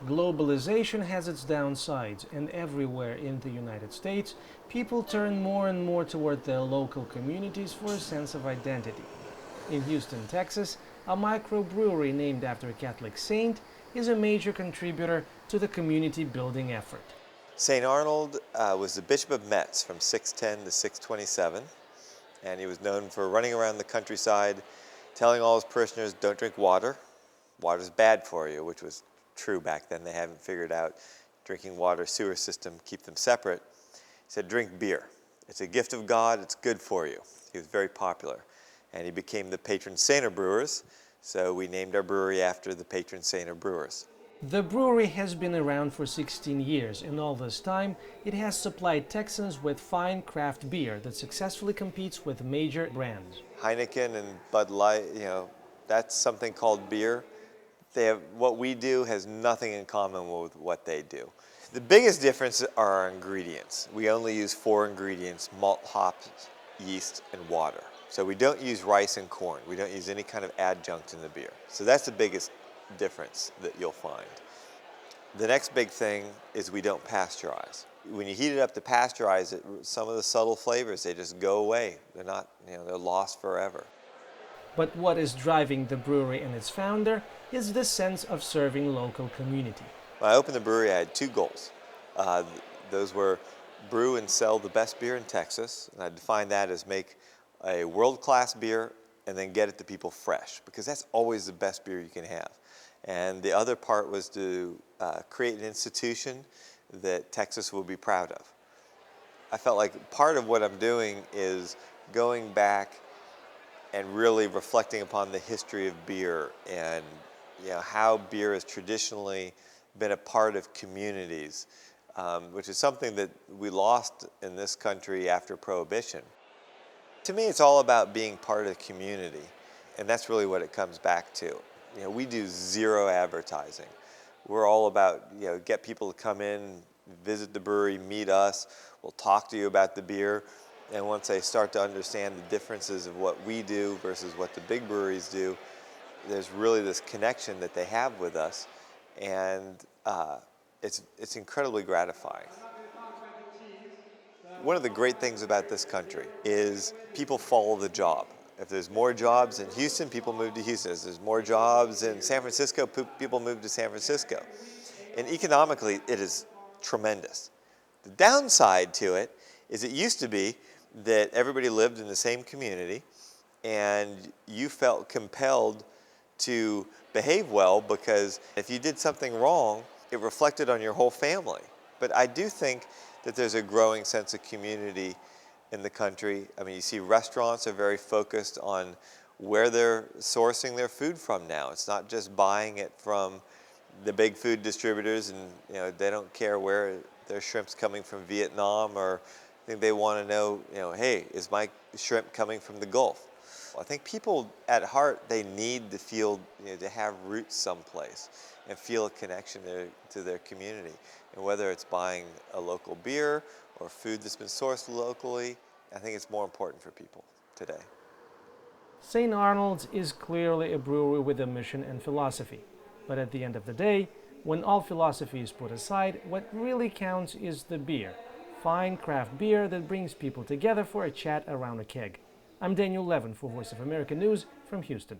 Globalization has its downsides, and everywhere in the United States, people turn more and more toward their local communities for a sense of identity. In Houston, Texas, a microbrewery named after a Catholic saint is a major contributor to the community building effort. St. Arnold was the Bishop of Metz from 610 to 627, and he was known for running around the countryside telling all his parishioners, don't drink water. Water's bad for you, which was true back then. They haven't figured out drinking water sewer system, keep them separate. He said, drink beer. It's a gift of God, it's good for you. He was very popular. And he became the patron saint of brewers, so we named our brewery after the patron saint of brewers. The brewery has been around for 16 years, and all this time it has supplied Texans with fine craft beer that successfully competes with major brands. Heineken and Bud Light, that's something called beer. What we do has nothing in common with what they do. The biggest difference are our ingredients. We only use 4 ingredients: malt, hops, yeast, and water. So we don't use rice and corn. We don't use any kind of adjunct in the beer. So that's the biggest difference that you'll find. The next big thing is we don't pasteurize. When you heat it up to pasteurize it, some of the subtle flavors, they just go away. They're not, they're lost forever. But what is driving the brewery and its founder is the sense of serving local community. When I opened the brewery, I had 2 goals. Those were brew and sell the best beer in Texas, and I defined that as make a world-class beer and then get it to people fresh, because that's always the best beer you can have. And the other part was to create an institution that Texas will be proud of. I felt like part of what I'm doing is going back and really reflecting upon the history of beer and how beer has traditionally been a part of communities, which is something that we lost in this country after Prohibition. To me, it's all about being part of the community, and that's really what it comes back to. We do 0 advertising. We're all about, get people to come in, visit the brewery, meet us. We'll talk to you about the beer, and once they start to understand the differences of what we do versus what the big breweries do, there's really this connection that they have with us, and it's incredibly gratifying. One of the great things about this country is people follow the job. If there's more jobs in Houston, people move to Houston. If there's more jobs in San Francisco, people move to San Francisco. And economically, it is tremendous. The downside to it is it used to be that everybody lived in the same community and you felt compelled to behave well because if you did something wrong, it reflected on your whole family. But I do think that there's a growing sense of community in the country. I mean, you see restaurants are very focused on where they're sourcing their food from now. It's not just buying it from the big food distributors and they don't care where their shrimp's coming from, Vietnam, or I think they want to know, hey, is my shrimp coming from the Gulf? I think people at heart, they need to feel, to have roots someplace and feel a connection to their community. And whether it's buying a local beer or food that's been sourced locally, I think it's more important for people today. St. Arnold's is clearly a brewery with a mission and philosophy. But at the end of the day, when all philosophy is put aside, what really counts is the beer. Fine craft beer that brings people together for a chat around a keg. I'm Daniel Levin for Voice of America News from Houston.